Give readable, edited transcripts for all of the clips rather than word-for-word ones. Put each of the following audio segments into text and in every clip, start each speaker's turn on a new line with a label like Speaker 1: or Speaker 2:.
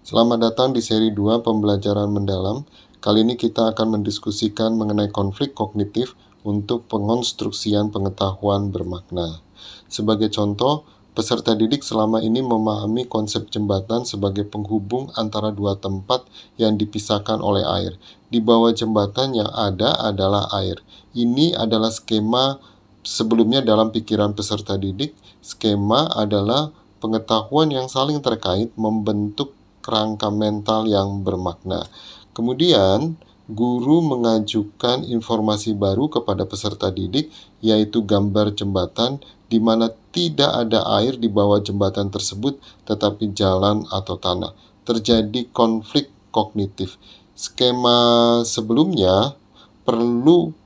Speaker 1: Selamat datang di seri 2 pembelajaran mendalam. Kali ini kita akan mendiskusikan mengenai konflik kognitif untuk pengonstruksian pengetahuan bermakna. Sebagai contoh, peserta didik selama ini memahami konsep jembatan sebagai penghubung antara dua tempat yang dipisahkan oleh air. Di bawah jembatan yang ada adalah air. Ini adalah skema sebelumnya dalam pikiran peserta didik. Skema adalah pengetahuan yang saling terkait membentuk kerangka mental yang bermakna. Kemudian, guru mengajukan informasi baru kepada peserta didik, yaitu gambar jembatan di mana tidak ada air di bawah jembatan tersebut, tetapi jalan atau tanah. Terjadi konflik kognitif. Skema sebelumnya perlu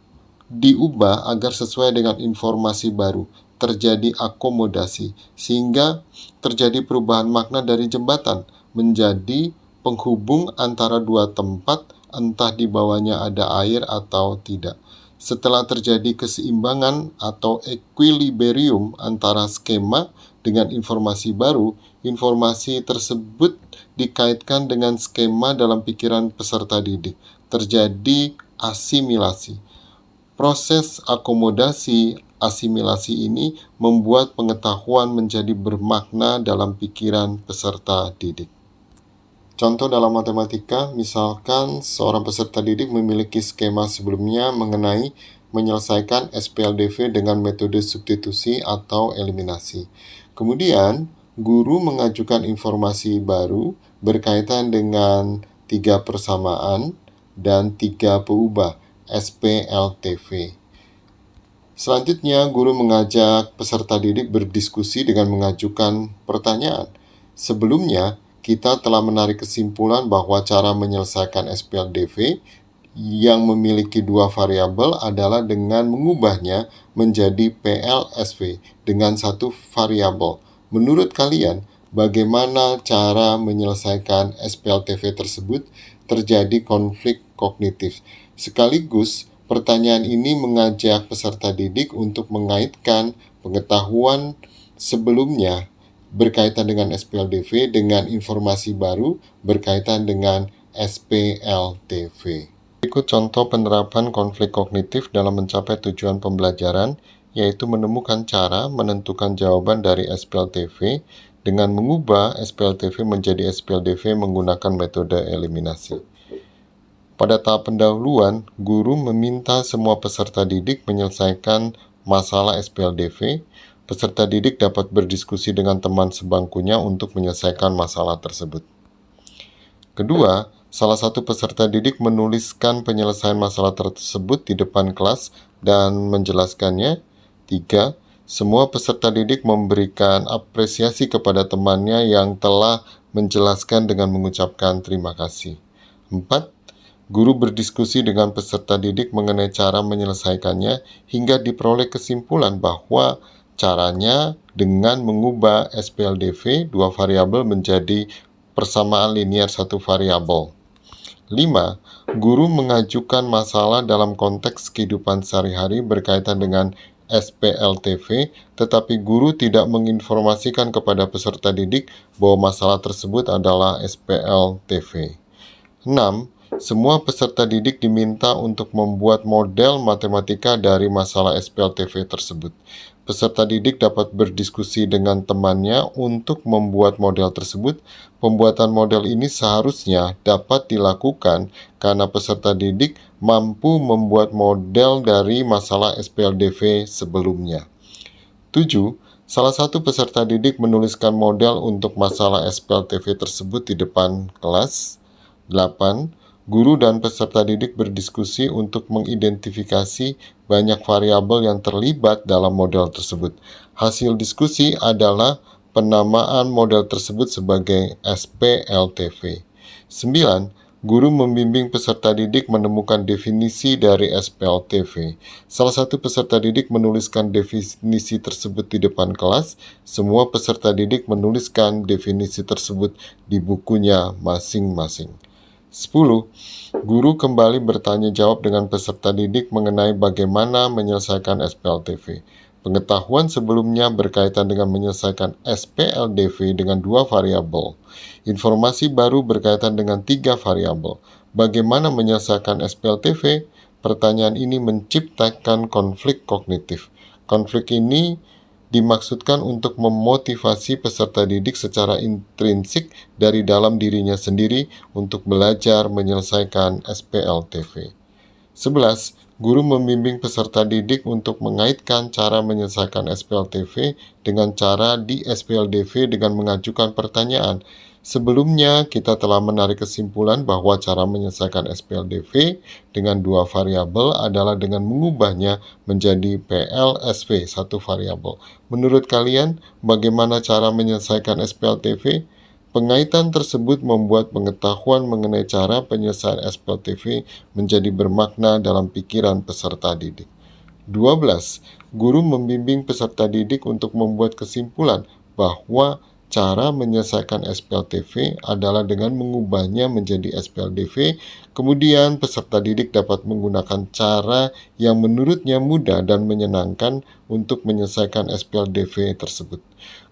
Speaker 1: diubah agar sesuai dengan informasi baru. Terjadi akomodasi, sehingga terjadi perubahan makna dari jembatan menjadi penghubung antara dua tempat, entah di bawahnya ada air atau tidak. Setelah terjadi keseimbangan atau equilibrium antara skema dengan informasi baru, informasi tersebut dikaitkan dengan skema dalam pikiran peserta didik. Terjadi asimilasi. Proses akomodasi asimilasi ini membuat pengetahuan menjadi bermakna dalam pikiran peserta didik. Contoh dalam matematika, misalkan seorang peserta didik memiliki skema sebelumnya mengenai menyelesaikan SPLDV dengan metode substitusi atau eliminasi. Kemudian, guru mengajukan informasi baru berkaitan dengan 3 persamaan dan 3 peubah SPLTV. Selanjutnya, guru mengajak peserta didik berdiskusi dengan mengajukan pertanyaan. Sebelumnya, kita telah menarik kesimpulan bahwa cara menyelesaikan SPLDV yang memiliki 2 variabel adalah dengan mengubahnya menjadi PLSV dengan 1 variabel. Menurut kalian, bagaimana cara menyelesaikan SPLTV tersebut? Terjadi konflik kognitif. Sekaligus, pertanyaan ini mengajak peserta didik untuk mengaitkan pengetahuan sebelumnya berkaitan dengan SPLDV dengan informasi baru berkaitan dengan SPLTV. Berikut contoh penerapan konflik kognitif dalam mencapai tujuan pembelajaran, yaitu menemukan cara menentukan jawaban dari SPLTV dengan mengubah SPLTV menjadi SPLDV menggunakan metode eliminasi. Pada tahap pendahuluan, guru meminta semua peserta didik menyelesaikan masalah SPLDV. Peserta didik dapat berdiskusi dengan teman sebangkunya untuk menyelesaikan masalah tersebut. Kedua, salah satu peserta didik menuliskan penyelesaian masalah tersebut di depan kelas dan menjelaskannya. 3. Semua peserta didik memberikan apresiasi kepada temannya yang telah menjelaskan dengan mengucapkan terima kasih. 4. Guru berdiskusi dengan peserta didik mengenai cara menyelesaikannya hingga diperoleh kesimpulan bahwa caranya dengan mengubah SPLDV 2 variabel menjadi persamaan linier 1 variabel. 5. Guru mengajukan masalah dalam konteks kehidupan sehari-hari berkaitan dengan SPLTV, tetapi guru tidak menginformasikan kepada peserta didik bahwa masalah tersebut adalah SPLTV. 6. Semua peserta didik diminta untuk membuat model matematika dari masalah SPLTV tersebut. Peserta didik dapat berdiskusi dengan temannya untuk membuat model tersebut. Pembuatan model ini seharusnya dapat dilakukan karena peserta didik mampu membuat model dari masalah SPLDV sebelumnya. 7. Salah satu peserta didik menuliskan model untuk masalah SPLTV tersebut di depan kelas. 8. Guru dan peserta didik berdiskusi untuk mengidentifikasi banyak variabel yang terlibat dalam model tersebut. Hasil diskusi adalah penamaan model tersebut sebagai SPLTV. 9. Guru membimbing peserta didik menemukan definisi dari SPLTV. Salah satu peserta didik menuliskan definisi tersebut di depan kelas. Semua peserta didik menuliskan definisi tersebut di bukunya masing-masing. 10. Guru kembali bertanya jawab dengan peserta didik mengenai bagaimana menyelesaikan SPLTV. Pengetahuan sebelumnya berkaitan dengan menyelesaikan SPLDV dengan 2 variabel. Informasi baru berkaitan dengan 3 variabel. Bagaimana menyelesaikan SPLDV? Pertanyaan ini menciptakan konflik kognitif. Konflik ini dimaksudkan untuk memotivasi peserta didik secara intrinsik dari dalam dirinya sendiri untuk belajar menyelesaikan SPLDV. 11. Guru membimbing peserta didik untuk mengaitkan cara menyelesaikan SPLDV dengan cara di SPLDV dengan mengajukan pertanyaan. Sebelumnya, kita telah menarik kesimpulan bahwa cara menyelesaikan SPLDV dengan 2 variabel adalah dengan mengubahnya menjadi PLSV, 1 variabel. Menurut kalian, bagaimana cara menyelesaikan SPLDV? Pengaitan tersebut membuat pengetahuan mengenai cara penyelesaian SPLDV menjadi bermakna dalam pikiran peserta didik. 12. Guru membimbing peserta didik untuk membuat kesimpulan bahwa cara menyelesaikan SPLDV adalah dengan mengubahnya menjadi SPLDV. Kemudian peserta didik dapat menggunakan cara yang menurutnya mudah dan menyenangkan untuk menyelesaikan SPLDV tersebut.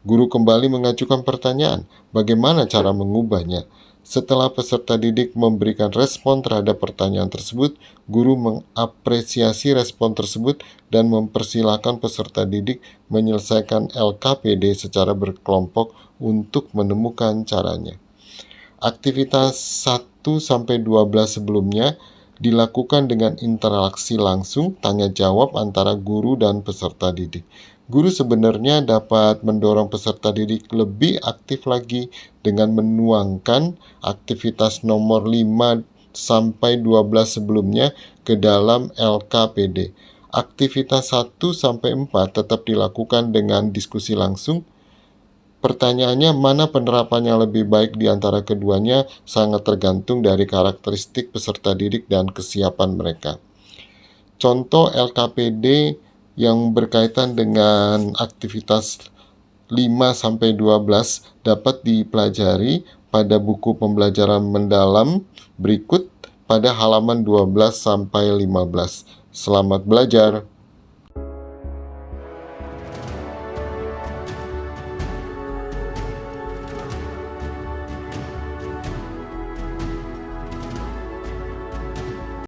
Speaker 1: Guru kembali mengajukan pertanyaan, bagaimana cara mengubahnya? Setelah peserta didik memberikan respon terhadap pertanyaan tersebut, guru mengapresiasi respon tersebut dan mempersilahkan peserta didik menyelesaikan LKPD secara berkelompok untuk menemukan caranya. Aktivitas 1-12 sebelumnya dilakukan dengan interaksi langsung, tanya jawab antara guru dan peserta didik. Guru sebenarnya dapat mendorong peserta didik lebih aktif lagi dengan menuangkan aktivitas nomor 5-12 sebelumnya ke dalam LKPD. Aktivitas 1-4 tetap dilakukan dengan diskusi langsung. Pertanyaannya, mana penerapannya lebih baik di antara keduanya sangat tergantung dari karakteristik peserta didik dan kesiapan mereka. Contoh LKPD yang berkaitan dengan aktivitas 5-12 dapat dipelajari pada buku pembelajaran mendalam berikut pada halaman 12-15. Selamat belajar.